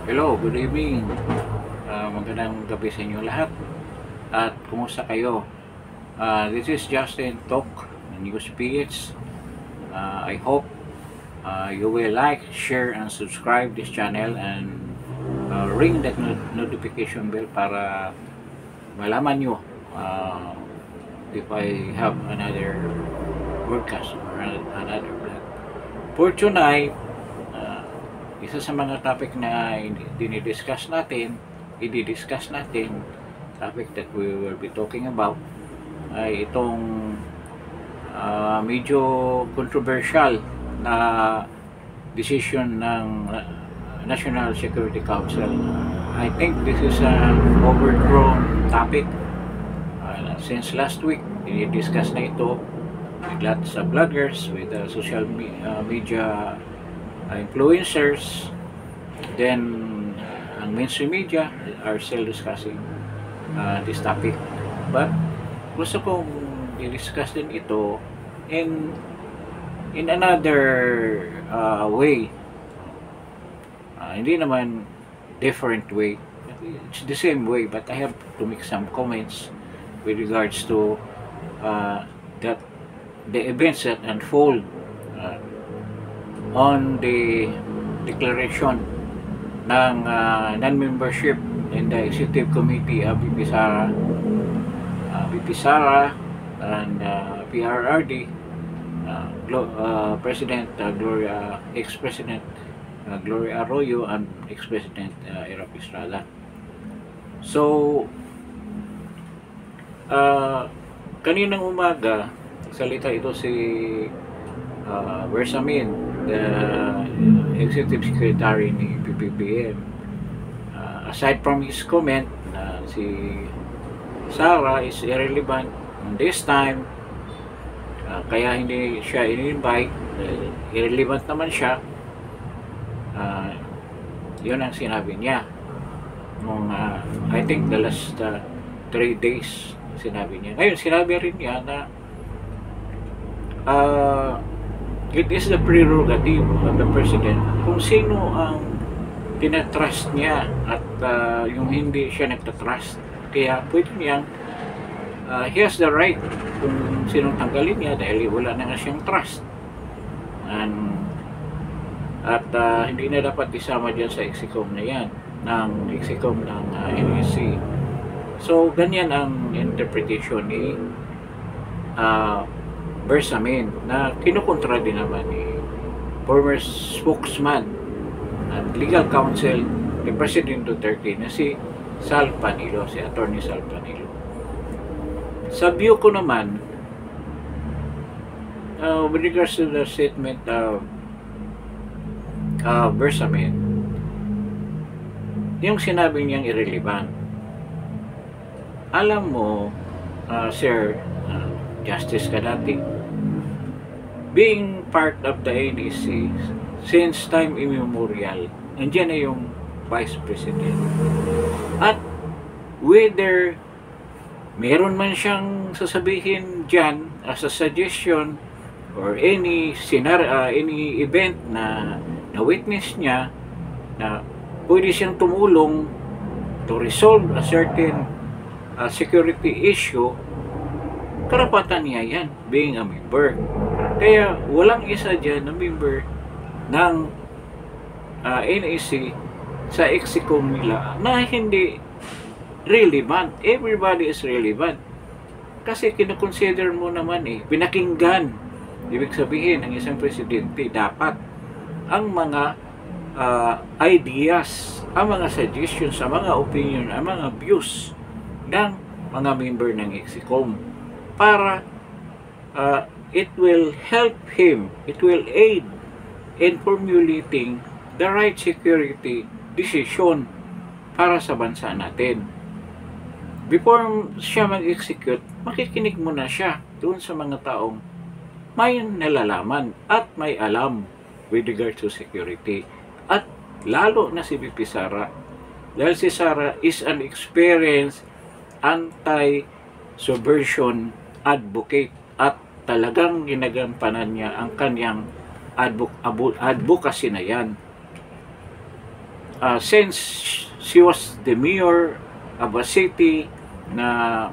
Hello, good evening. Magandang gabi sa inyo lahat. At kumusta kayo? This is Justin Talk, News PH. I hope you will like, share, and subscribe this channel and ring that notification bell para malaman nyo if I have another broadcast or another vlog. For tonight, isa sa mga topic na i-discuss natin, topic that we will be talking about ay itong medyo controversial na decision ng National Security Council. I think this is an overgrown topic. Since last week, i-discuss na ito with lots of bloggers, with social media influencers, then ang mainstream media are still discussing this topic. But gusto kong i-discuss din ito in another way. Hindi naman different way. It's the same way, but I have to make some comments with regards to that the events that unfold on the declaration ng non-membership in the Executive Committee of VP Sara and PRRD, President ex-President Gloria Arroyo and ex-President Erap Estrada. So, kaninang umaga, salita ito si Bersamin, the Executive Secretary ni PBBM. Aside from his comment na si Sara is irrelevant this time, kaya hindi siya in-invite, irrelevant naman siya, yun ang sinabi niya nung I think the last 3 days sinabi niya. Ngayon sinabi rin niya na it is the prerogative of the President kung sino ang tinatrust niya at yung hindi siya nagtatrust. Kaya pwede niyang he has the right kung sinong tanggalin niya dahil wala na siyang trust. At hindi na dapat isama dyan sa Execom na yan, ng Execom ng NEC. So ganyan ang interpretation ni Bersamin na kinukontra din naman ni former spokesman at legal counsel ni President Duterte na si Sal Panilo, si Attorney Sal Panilo. Sa view ko naman, with regards to the statement of Bersamin, yung sinabi niyang irrelevant. Alam mo, Sir Justice Kadati, being part of the NEC since time immemorial, nandiyan na yung Vice President. At whether meron man siyang sasabihin dyan as a suggestion or any event na witness niya na pwede siyang tumulong to resolve a certain security issue, karapatan niya yan, being a member. Kaya walang isa dyan na member ng NEC sa Execom nila na hindi relevant. Everybody is relevant. Kasi kinoconsider mo naman pinakinggan. Ibig sabihin, ang isang presidente dapat ang mga ideas, ang mga suggestions, ang mga opinion, ang mga views ng mga member ng Execom para it will help him, it will aid in formulating the right security decision para sa bansa natin. Before siya mag-execute, makikinig muna siya doon sa mga taong may nalalaman at may alam with regard to security. At lalo na si VP Sara, dahil si Sara is an experienced anti-subversion advocate at talagang ginagampanan niya ang kanyang advocacy na yan. since she was the mayor of a city na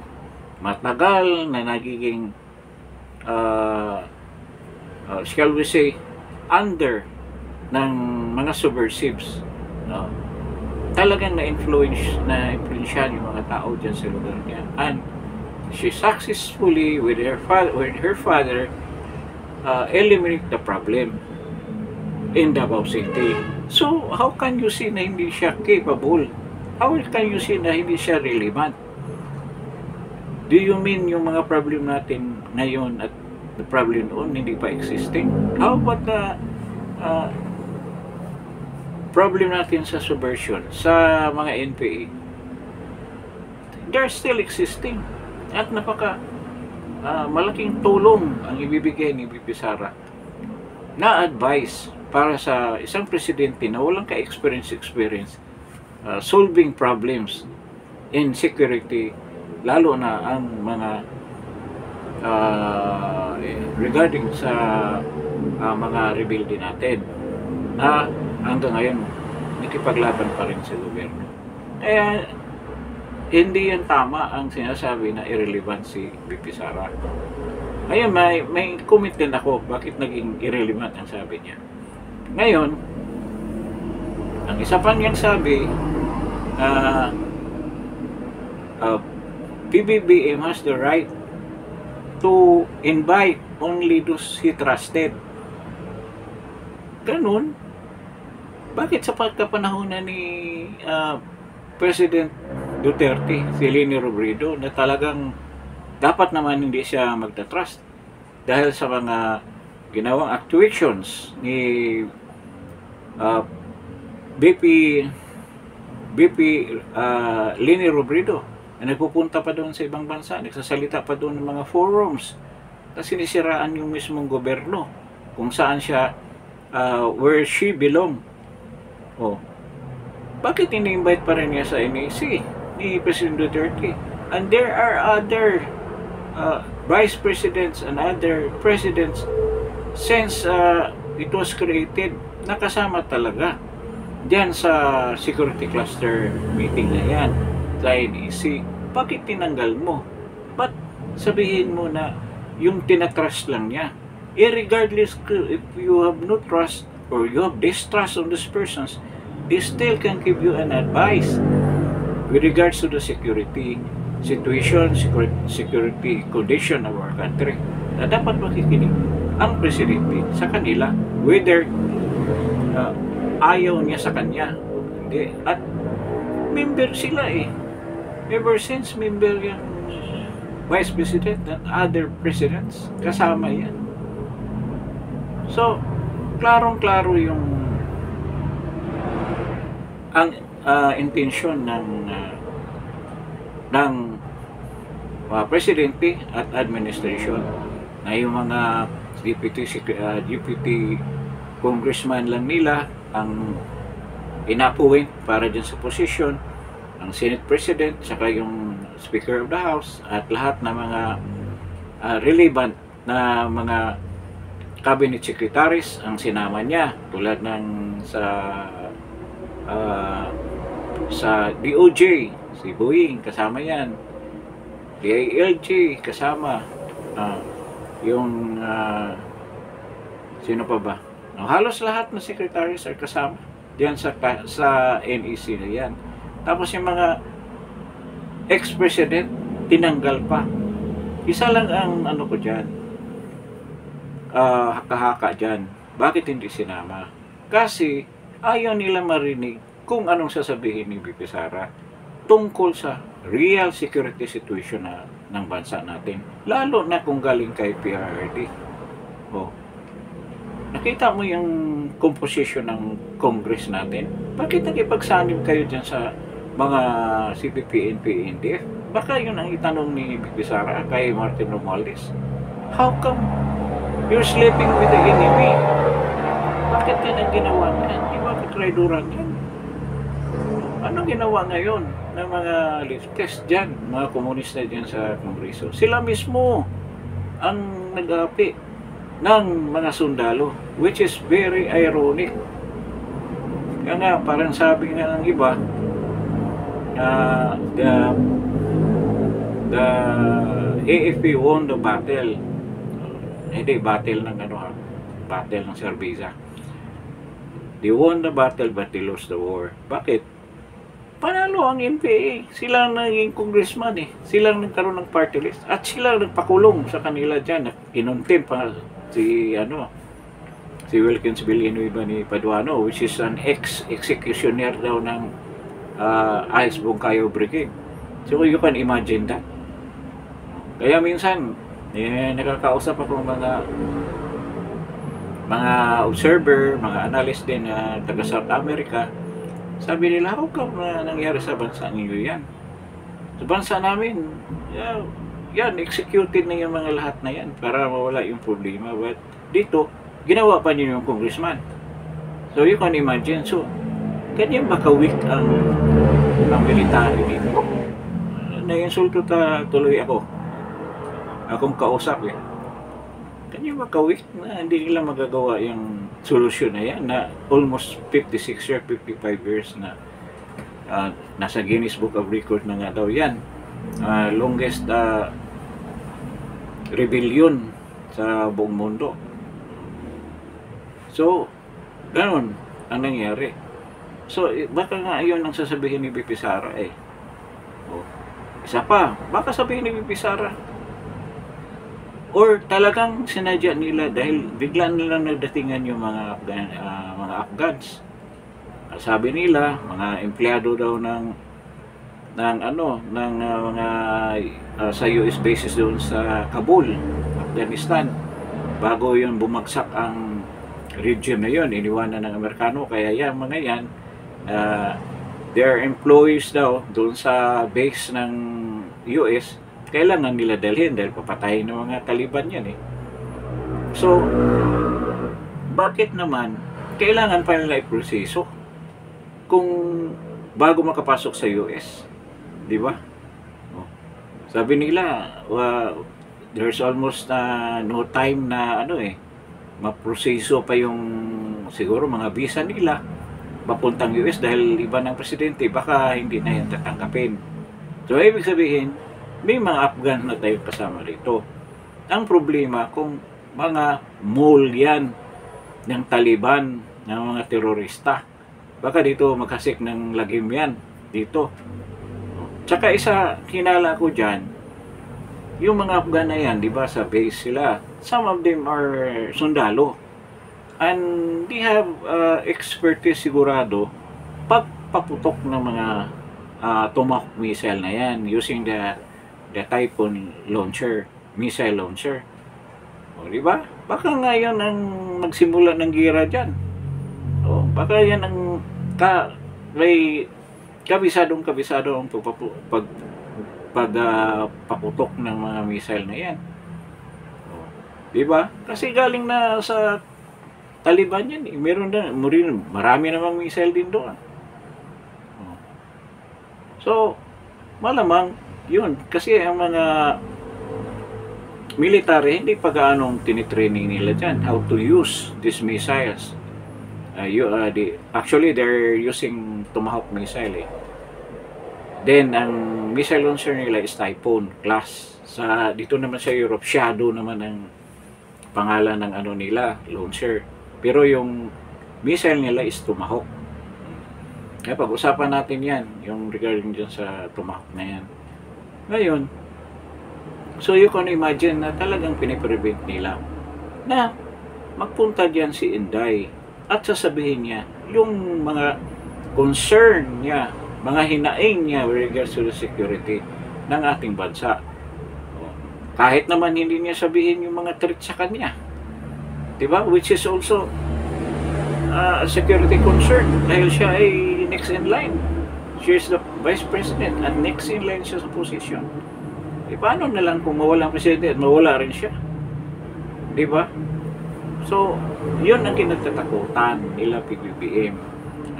matagal na nagiging shall we say under ng mga subversives, no? Talagang na-influensyan yung mga tao dyan sa lugar niya, and she successfully with her father eliminate the problem in Davao City. So how can you say na hindi siya capable? How can you say na hindi siya relevant? Do you mean yung mga problem natin ngayon at the problem noon hindi pa existing? How about the problem natin sa subversion, sa mga NPA? They're still existing. At napaka malaking tulong ang ibibigay ni VP Sara na advice para sa isang presidente na walang ka-experience solving problems in security, lalo na ang mga regarding sa mga rebelde natin na hanggang ngayon nakipaglaban pa rin sa gobyerno. Kaya hindi yan tama ang sinasabi na irrelevant si VP Sara. Ngayon may comment din ako bakit naging irrelevant ang sabi niya. Ngayon, ang isa pa niyang sabi, PBBM has the right to invite only those he trusted. Ganun. Bakit sa pagkapanahonan ni President Duterte, si Leni Robredo, na talagang dapat naman hindi siya magta-trust dahil sa mga ginawang actuations ni BP Leni Robredo, na nagpupunta pa doon sa ibang bansa, nagsasalita pa doon ng mga forums, tapos sinisiraan yung mismong gobyerno kung saan siya where she belong. Oh, bakit ini-invite pa rin niya sa NAC ni President Duterte? And there are other vice presidents and other presidents since it was created, nakasama talaga diyan sa security cluster meeting na yan sa NAC. Bakit tinanggal mo? Ba't sabihin mo na yung tinatrust lang niya? Regardless if you have no trust or you have distrust on these persons, they still can give you an advice with regards to the security situation, security condition of our country, na dapat makikinig ang presidente sa kanila, whether ayaw niya sa kanya, hindi. At member sila ever since member yung vice president and other presidents, kasama yan. So klarong-klaro yung ang intensyon ng presidente at administration, na yung mga deputy congressman lang nila ang inapuwing para dyan sa position, ang Senate President, saka yung Speaker of the House, at lahat na mga relevant na mga cabinet secretaries ang sinama niya, tulad ng sa DOJ, si Boeing, kasama yan, DILG, kasama, yung sino pa ba? Halos lahat ng secretaries ay kasama diyan sa NEC na yan. Tapos yung mga ex-president, tinanggal pa. Isa lang ang ano ko dyan, haka-haka dyan. Bakit hindi sinama? Kasi ayaw nila marinig kung anong sasabihin ni VP Sara tungkol sa real security situation ng bansa natin. Lalo na kung galing kay PRRD. Nakita mo yung composition ng Congress natin? Bakit nakipagsanib kayo dyan sa mga CPP, NPA, NDF? Baka yun ang itanong ni VP Sara kay Martin Romualdez. How come you're sleeping with the enemy? Bakit yan ang ginawa niyan? Di ba katraiduran yan? Anong ginawa ngayon ng mga leftist dyan, mga komunista dyan sa Kongreso? Sila mismo ang nag-api ng mga sundalo, which is very ironic. Kaya nga, parang sabi nga ng iba, the AFP won the battle. Hindi, battle ng ano ha, battle ng serbisa. They won the battle but they lost the war. Bakit? Panalo ang NPA. Sila ang naging congressman eh. Sila ang nagkaroon ng party list. At sila ang nagpakulong sa kanila dyan. Kinontempt pa si Wilkins Villanueva ni Paduano, which is an ex-executioner daw ng Ayos Bungkayo Brigade. So you can imagine that. Kaya minsan, nakakausap ako mga observer, mga analyst din na taga South America. Sabi nila, how come nangyari sa bansa ninyo yan? Sa bansa namin, yan, executed na yung mga lahat na yan para mawala yung problema. But dito, ginawa pa niyo yung congressman. So you can imagine. So, ganyan makawik ang military dito. Na-insulto tuloy ako. Akong kausap eh. Ganyan makawik na hindi nila magagawa yung solusyon na yan na almost 56 years, 55 years na nasa Guinness Book of Record na nga daw yan. Longest rebellion sa buong mundo. So, ganun ang nangyari. So, baka nga yun ang sasabihin ni BP Sara eh. Isa pa, baka sabihin ni BP Sara, or talagang sinadya nila dahil bigla nilang nagdatingan yung mga Afghans. Sabi nila, mga empleyado daw ng mga sa US bases doon sa Kabul, Afghanistan. Bago yun bumagsak ang regime na yun, iniwanan ng Amerikano. Kaya yan, mga yan, their employees daw doon sa base ng US, kailangan nila dalhin dahil papatayin ng mga Taliban yan eh. So, bakit naman kailangan pa nila iproseso kung bago makapasok sa US? Di ba? Sabi nila, there's almost no time na maproseso pa yung siguro mga visa nila papuntang US dahil iba ng presidente, baka hindi na yan tatanggapin. So, ibig sabihin, may mga Afghan na tayo kasama dito. Ang problema kung mga mole yan ng Taliban, ng mga terorista, baka dito magkasik ng lagim yan dito. Tsaka isa kinala ko dyan, yung mga Afghan na yan, di ba sa base sila, some of them are sundalo. And they have expertise sigurado pagpaputok ng mga Tomahawk missile na yan using the Typhoon launcher, missile launcher. O, di ba? Baka ngayon ang magsimula ng gira dyan. O, baka yan ang may kabisado ang pagpaputok ng mga missile na yan. O, di ba? Kasi galing na sa Taliban yan eh. Marami namang missile din doon. O. So, malamang yun, kasi ang mga military, hindi pa gaanong tinitraining nila dyan how to use these missiles. Actually, they're using Tomahawk missile eh. Then, ang missile launcher nila is Typhoon class. Dito naman sa Europe, Shadow naman ang pangalan ng nila, launcher. Pero yung missile nila is Tomahawk. Kaya pag-usapan natin yan, yung regarding dyan sa Tomahawk na yan. Ngayon, so you can imagine na talagang piniprevent nila na magpunta diyan si Inday at sasabihin niya yung mga concern niya, mga hinaing niya with regards to the security ng ating bansa. Kahit naman hindi niya sabihin yung mga threat sa kanya. Diba? Which is also a security concern dahil siya ay next in line. She is the Vice President at next in line siya sa position. E paano na lang kung mawala ang Presidente at mawala rin siya? Di ba? So, yun ang kinatatakutan nila PBBM.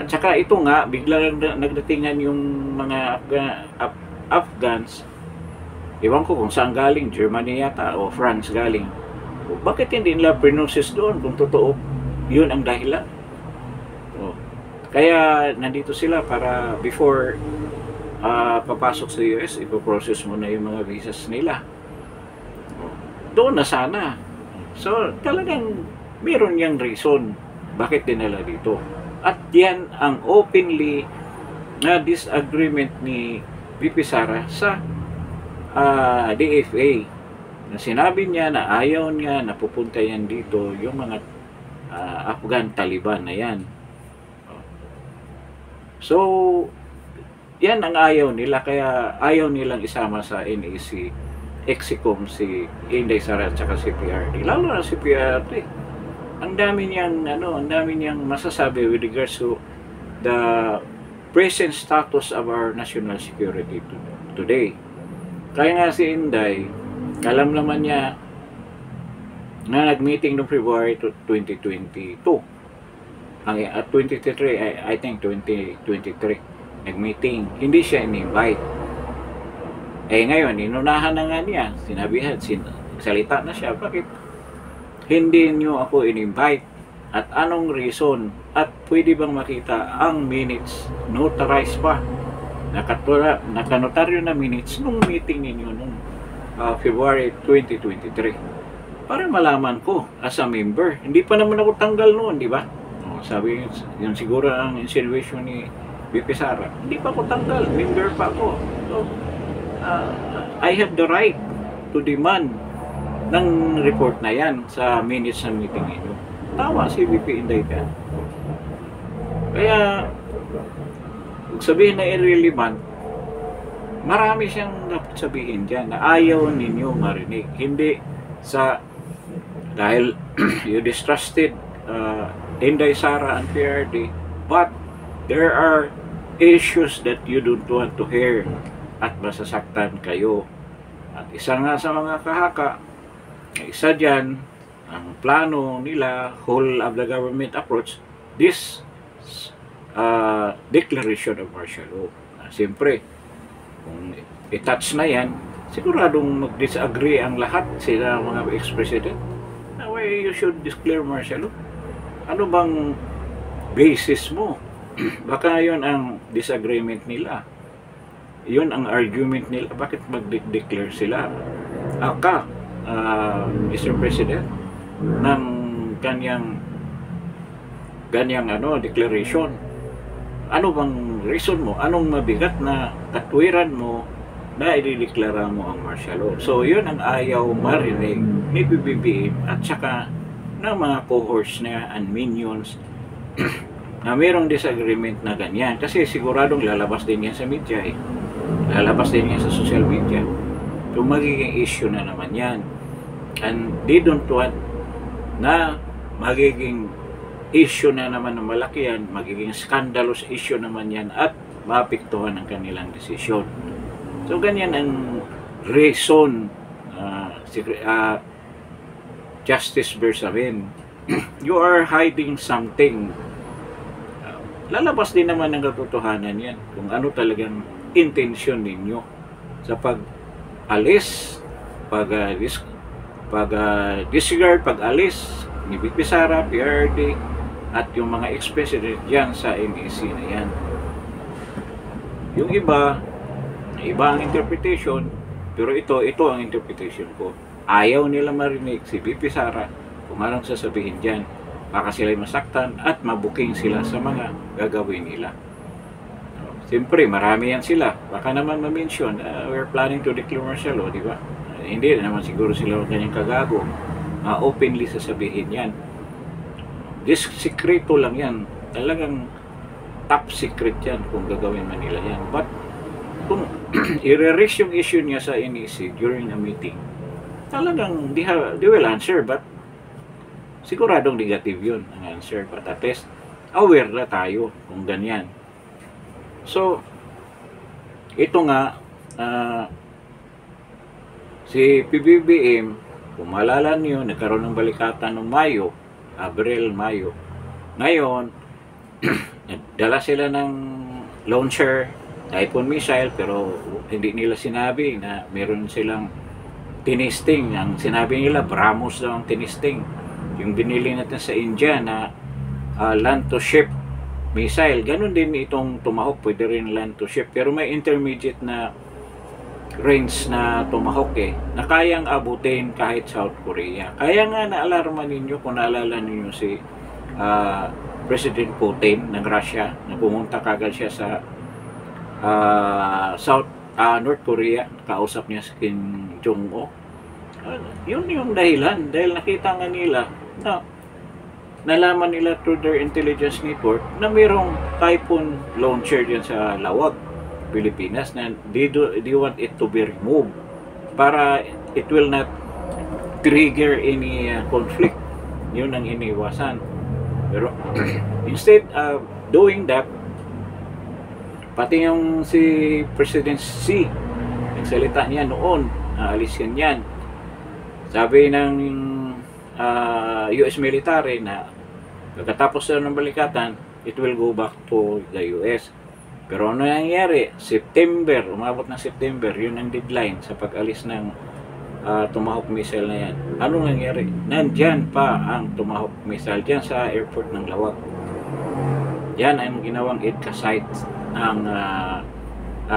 At saka ito nga, bigla nagdatingan yung mga Afghans. Ewan ko kung saan galing, Germany yata o France galing. Bakit hindi nila pre-notice doon kung totoo yun ang dahilan? Kaya nandito sila para before papasok sa US, ipoprocess mo na yung mga visas nila. Doon na sana. So talagang meron yang reason bakit dinala dito. At yan ang openly na disagreement ni VP Sara sa DFA, na sinabi niya na ayaw niya na pupunta yan dito yung mga Afghan Taliban na yan. So yan ang ayaw nila, kaya ayaw nilang isama sa NAC Exicom si Inday Sara at saka si PRD, lalo na si PRD. Ang dami niyang masasabi with regards to the present status of our national security today. Kaya nga si Inday, alam naman niya na nag-meeting noong February 2022. At 2023, I think 2023, nag-meeting. Hindi siya in-invite. Ngayon, inunahan na nga niya. Sinabihan, salita na siya. Bakit hindi niyo ako in-invite? At anong reason? At pwede bang makita ang minutes notarized pa? Nakanotaryo na minutes nung meeting ninyo nung February 2023. Para malaman ko as a member. Hindi pa naman ako tanggal noon, di ba? Sabi yun siguro ang insinuation ni VP Sara. Hindi pa ako tanggal, member pa ako. So, I have the right to demand ng report na yan sa minutes ng meeting ninyo. Tawa si VP Inday ka. Kaya sabihin na irrelevant, marami siyang dapat sabihin dyan na ayaw ninyo marinig. Hindi sa dahil you distrusted Inday Sara and PRD, but there are issues that you don't want to hear at masasaktan kayo. At isa nga sa mga kahaka, isa dyan, ang plano nila, whole of the government approach, this declaration of martial law. Siyempre, kung i-touch na yan, siguradong mag-disagree ang lahat sila mga ex-president. Why you should declare martial law? Ano bang basis mo? Baka yun ang disagreement nila. Yun ang argument nila. Bakit mag-declare sila? Mr. President, ng ganyang declaration. Ano bang reason mo? Anong mabigat na katwiran mo na idideklara mo ang martial law? So, yun ang ayaw marinig ni BBM at saka ng mga cohorts niya and minions na mayroong disagreement na ganyan. Kasi siguradong lalabas din yan sa media eh. Lalabas din yan sa social media. So, magiging issue na naman yan. And they don't want na magiging issue na naman ng malaki yan, magiging scandalous issue naman yan at maapektuhan ang kanilang desisyon. So, ganyan ang reason Justice Bersamin. You are hiding something. Lalabas din naman ng katotohanan yan kung ano talagang intensyon ninyo sa pag-alis, disregard, pag-alis ni VP Sara, PRD, at yung mga ex-president yan sa NEC na yan. Yung iba ang interpretation, pero ito ang interpretation ko. Ayaw nila marinig si VP Sara kung anong sasabihin dyan. Baka sila'y masaktan at mabuking sila sa mga gagawin nila. Siyempre, marami yan sila. Baka naman ma-mention, we're planning to declare martial law, di ba? Hindi naman siguro sila kanyang kagago. Openly sasabihin yan. This sekreto lang yan. Talagang top secret yan kung gagawin man nila yan. But kung i-raise yung issue niya sa NEC during a meeting, talagang they will answer, but siguradong negative yun ang answer. But at least aware na tayo kung ganyan. So, ito nga, si PBBM, kung maalala nyo, nagkaroon ng balikatan noong Abril-Mayo. Ngayon, nagdala sila ng launcher, Typhoon missile, pero hindi nila sinabi na meron silang tinisting. Ang sinabi nila, BrahMos daw ang tinisting. Yung binili natin sa India na land to ship missile. Ganun din itong Tomahawk, pwede rin land to ship. Pero may intermediate na range na Tomahawk na kayang abutin kahit South Korea. Kaya nga naalarma ninyo, kung naalala ninyo si President Putin ng Russia, na pumunta kagad siya sa North Korea, kausap niya si Kim Jong-un. Yun yung dahilan, dahil nakita nga nila na nalaman nila through their intelligence network na mayroong Typhoon launcher dyan sa Lawag, Pilipinas, na they want it to be removed para it will not trigger any conflict. Yun ang iniwasan. Pero instead of doing that, pati yung si President Xi, nagsalita niya noon, alisin yan. Sabi ng US military na pagkatapos ng balikatan, it will go back to the US. Pero ano nangyari? September, umabot ng September, yun ang deadline sa pag-alis ng Tomahawk missile na yan. Ano nangyari? Nandyan pa ang Tomahawk missile dyan sa airport ng Lawag. Yan ang ginawang EDCA site ng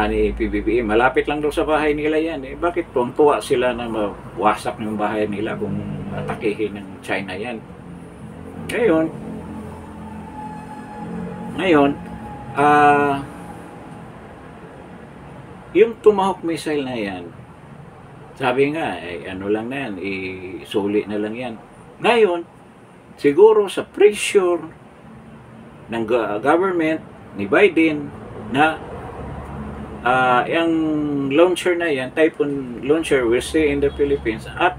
ni PBBM. Malapit lang daw sa bahay nila yan. Bakit tuwa sila na mawasak yung bahay nila kung atakihin ng China yan? Ngayon, yung Tomahawk missile na yan, sabi nga, ano lang na yan, isuli na lang yan. Ngayon, siguro sa pressure ng government ni Biden na yung launcher na yan, Typhoon launcher, will stay in the Philippines at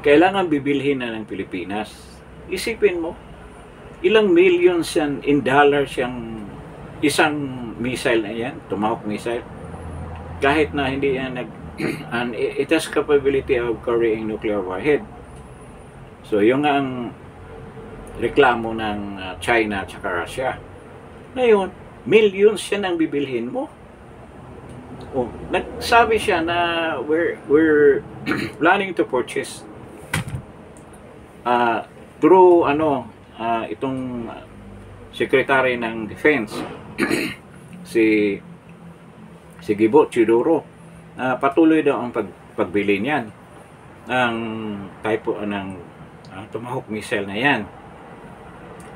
kailangan bibilhin na ng Pilipinas. Isipin mo, ilang millions yan in dollars yung isang missile na yan, Tomahawk missile. Kahit na hindi yan and it has capability of carrying nuclear warhead. So yung ang reklamo ng China at saka Russia. Ngayon, millions yan ang bibilhin mo. Nagsabi siya na we're planning to purchase through itong Secretary ng Defense si Gibo Chidoro, patuloy daw ang pagbili niyan ng ng Tomahawk missile na yan.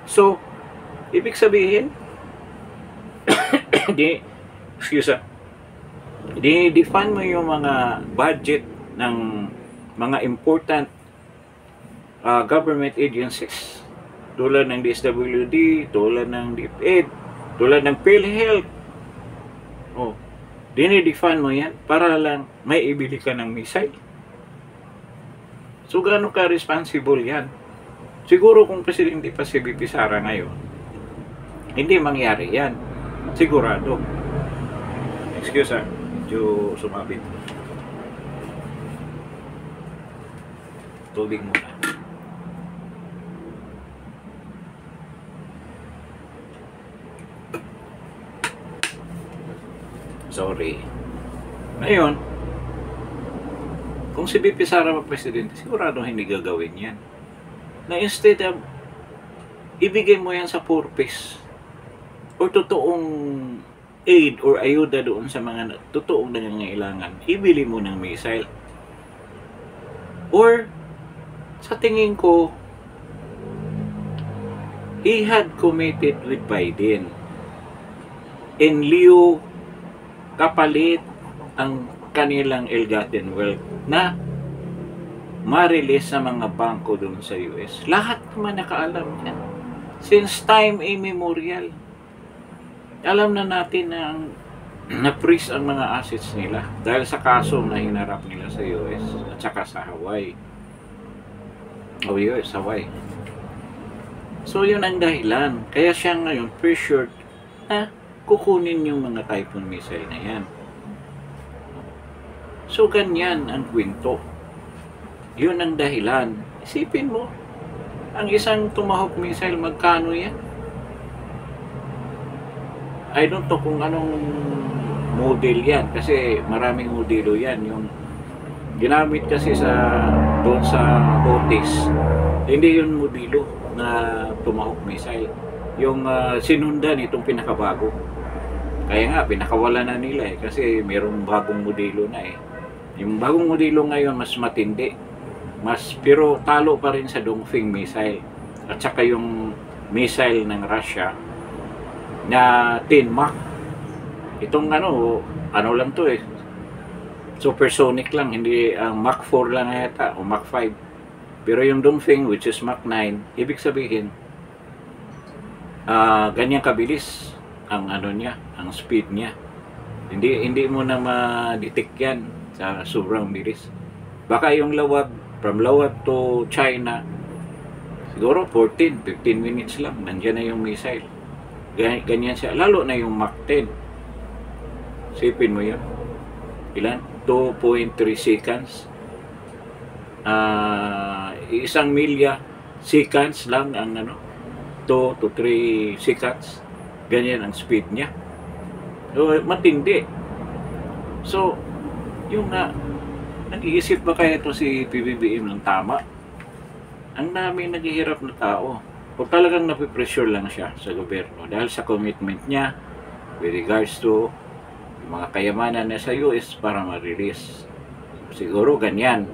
So, ibig sabihin, define mo yung mga budget ng mga important government agencies tulad ng DSWD, tulad ng DepEd, tulad ng PhilHealth. Dinidefine mo yan para lang may ibili ka ng missile. So, gaano ka responsible yan? Siguro kung presidente pa si VP Sara ngayon, hindi mangyari yan. Sigurado. Excuse medyo sumabit. Tubig muna. Sorry. Ngayon, kung si VP Sara presidente, sigurado hindi gagawin yan. Na instead of ibigay mo yan sa purpose o totoong aid or ayuda doon sa mga totoong nangangailangan, ibili mo ng missile. Or, sa tingin ko, he had committed with Biden in lieu kapalit ang kanilang ill-gotten wealth na ma-release sa mga bangko doon sa US. Lahat naman nakaalam yan. Since time immemorial. Alam na natin na na-freeze ang mga assets nila dahil sa kaso na hinarap nila sa US at saka sa Hawaii. US, Hawaii. So yun ang dahilan. Kaya siya ngayon pressured na kukunin yung mga Typhoon missile na yan. So ganyan ang kwento. Yun ang dahilan. Isipin mo, ang isang Tomahawk missile, magkano yan? I don't know kung anong model yan kasi maraming modelo yan. Yung ginamit kasi doon sa Otis, hindi yun modelo na Tomahawk missile. yung sinundan itong pinakabago. Kaya nga, pinakawala na nila kasi mayroong bagong modelo na Yung bagong modelo ngayon mas matindi. Pero talo pa rin sa Dongfeng missile. At saka yung missile ng Russia na 10 Mach. Itong ano lang to supersonic lang, hindi Mach 4 lang yata o Mach 5. Pero yung Dongfeng, which is Mach 9, ibig sabihin ganyan kabilis ang ang speed niya. Hindi mo na ma-detect yan sa sobrang bilis. Baka yung lawag, from lawag to China, siguro 14-15 minutes lang, nandiyan na yung missile. Ganyan siya, lalo na yung Mach 10. Sipin mo yun. Ilan? 2.3 seconds. Isang milya seconds lang ang 2 to 3 seconds. Ganyan ang speed niya. So, matindi. So, yung nag-iisip ba kaya ito si PBBM ng tama? Ang dami naghihirap na tao. O talagang napipressure lang siya sa gobyerno dahil sa commitment niya with regards to mga kayamanan na sa US para ma-release. Siguro ganyan.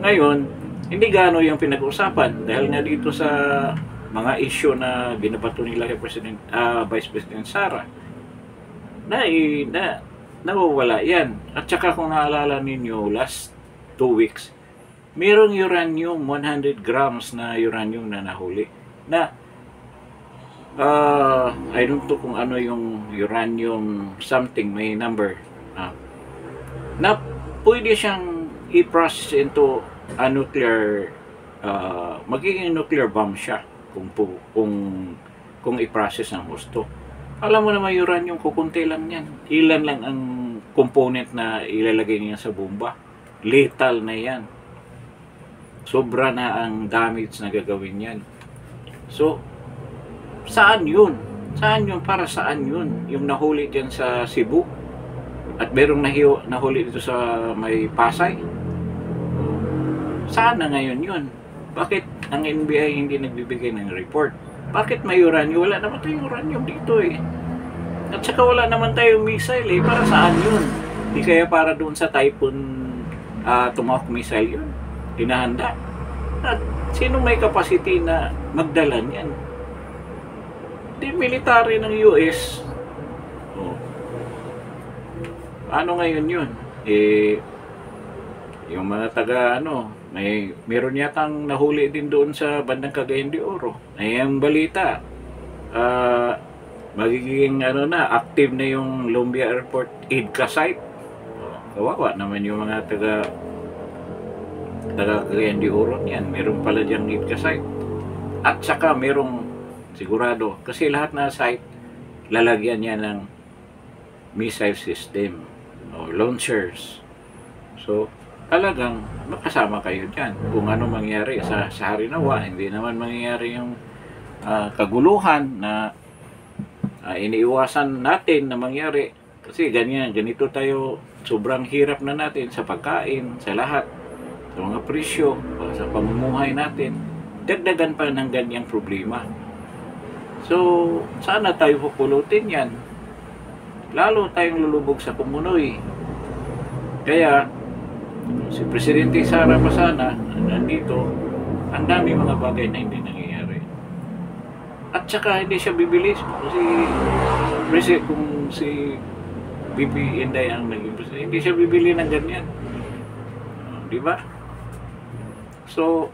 Ngayon, hindi gaano yung pinag-usapan dahil nga dito sa mga issue na binabato nila kay Vice President Sara na nawawala yan. At saka kung naalala ninyo, last 2 weeks, mayroong uranium, 100 grams na uranium na nahuli. Na, I don't know kung ano yung uranium something, may number. Na pwede siyang i-process into a nuclear, magiging nuclear bomb siya kung i-process ng gusto. Alam mo naman uranium, kukunti lang yan. Ilan lang ang component na ilalagay niya sa bomba. Lethal na yan. Sobra na ang damage na gagawin yan. So, saan yun? Saan yun? Para saan yun? Yung nahuli dyan sa Cebu? At merong nahuli dito sa may Pasay? Saan na ngayon yun? Bakit ang NBI hindi nagbibigay ng report? Bakit may uranium? Wala naman tayong uranium dito At saka wala naman tayong missile Para saan yun? Di kaya para doon sa Typhoon Tomahawk missile yun? Hinahanda. At sino may capacity na magdala niyan? Di military ng US. Ano ngayon yun? Yung mga taga meron yatang nahuli din doon sa bandang Cagayan de Oro. Ang balita, magiging active na yung Lumbia Airport EDCA site. Kawawa naman yung mga taga Cagayan de Oro niyan. Meron pala diyang EDCA site. At saka merong sigurado, kasi lahat na site lalagyan niya ng missile system o launchers. So, talagang makasama kayo dyan. Kung ano mangyari sa Harinawa, hindi naman mangyayari yung kaguluhan na iniiwasan natin na mangyari. Kasi ganito tayo, sobrang hirap na natin sa pagkain, sa lahat, sa mga presyo, sa pamumuhay natin. Dagdagan pa ng ganyang problema. So, sana tayo pupulutin yan. Lalo tayong lulubog sa kumunoy. Kaya, si Presidente Sara pa sana, nandito, ang dami mga bagay na hindi nangyayari. At saka hindi siya bibilis. Kung si Bibi Inday ang naging presidente, hindi siya bibili ng ganyan. Di ba? So,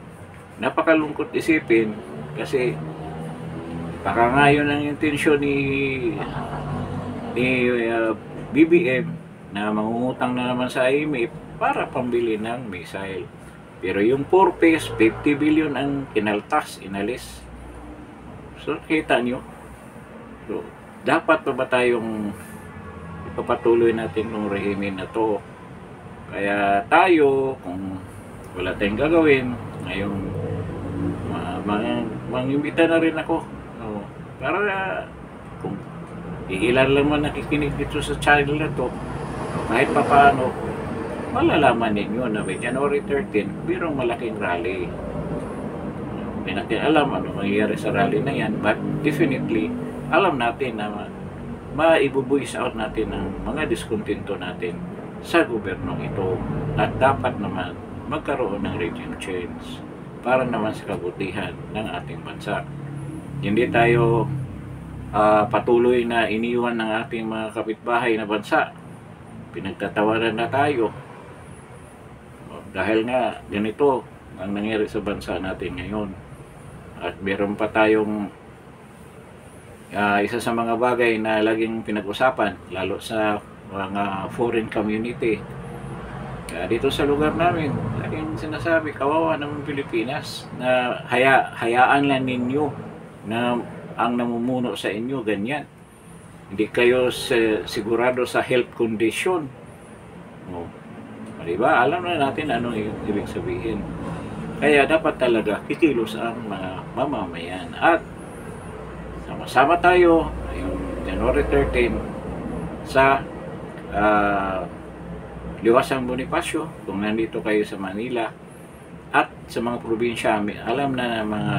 napakalungkot isipin kasi baka nga yun ang intensyon ni BBM na mangungutang na naman sa IMF para pambili ng missile. Pero yung purpose, 50 billion ang kinaltas, inalis. So, kita nyo. So, dapat pa ba tayong ipapatuloy natin ng rehimen na to? Kaya tayo, kung wala tayong gagawin, ngayong mangimbita na rin ako. Para kung ilan lang man nakikinig dito sa channel na to, kahit pa paano, malalaman ninyo na by January 13, birong malaking rally. Hindi natin alam ano mangyayari sa rally na yan, but definitely alam natin na maibubuis out natin ang mga diskontento natin sa gobyernong ito at dapat naman magkaroon ng regime change para naman sa kabutihan ng ating bansa. Hindi tayo patuloy na iniwan ng ating mga kapitbahay na bansa. Pinagtatawanan na tayo dahil nga ganito ang nangyari sa bansa natin ngayon. At meron pa tayong isa sa mga bagay na laging pinag-usapan, lalo sa mga foreign community. Dito sa lugar namin, laging sinasabi, kawawa ng Pilipinas na hayaan lang ninyo na ang namumuno sa inyo ganyan. Hindi kayo sigurado sa health condition. No. Diba? Alam na natin anong ibig sabihin. Kaya dapat talaga kikilos ang mga mamamayan. At sama-sama tayo yung January 13 sa Liwasang Bonifacio kung nandito kayo sa Manila at sa mga probinsya. Alam na mga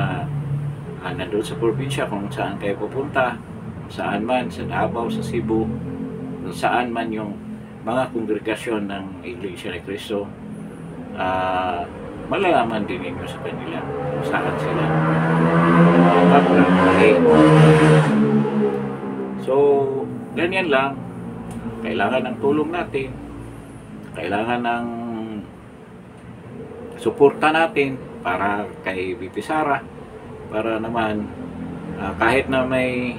nandun sa probinsya kung saan kayo pupunta, saan man, sa Davao, sa Cebu, kung saan man yung mga kongregasyon ng Iglesia ni Cristo, malalaman din ninyo sa kanila kung saan sila magpapalagay. So, ganyan lang. Kailangan ng tulong natin, kailangan ng suporta natin para kay VP Sara, para naman kahit na may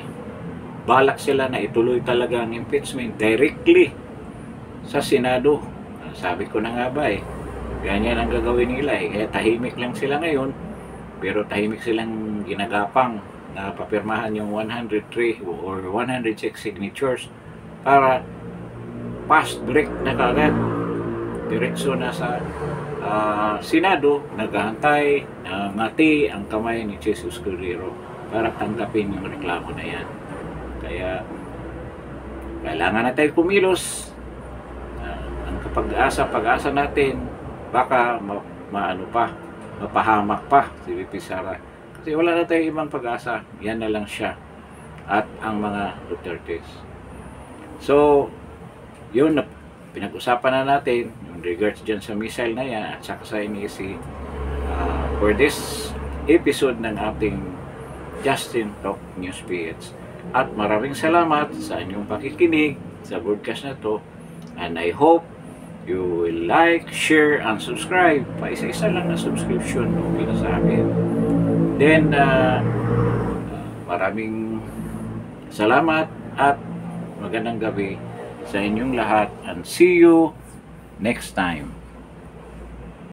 balak sila na ituloy talaga ang impeachment directly sa Senado. Sabi ko na nga ba ganyan ang gagawin nila kaya tahimik lang sila ngayon, pero tahimik silang ginagapang na papirmahan yung 103 or 106 signatures para fast break na kagad diretso na sa Senado, naghahantay ngati ang kamay ni Jesus Cordero para tanggapin yung reklamo na yan. Kaya kailangan na tayo kumilos. Ang pag-asa natin baka mapahamak pa si VP Sara kasi wala na tayong ibang pag-asa, yan na lang siya at ang mga Dutertes. So yun na pinag-usapan na natin yung regards dyan sa missile na yan at saka sa NEC for this episode ng ating Justin Talk News PH. At maraming salamat sa inyong pakikinig sa broadcast na to, and I hope you will like, share, and subscribe. Paisa-isa lang na subscription okay na sa amin. Then maraming salamat at magandang gabi sa inyong lahat, and see you next time.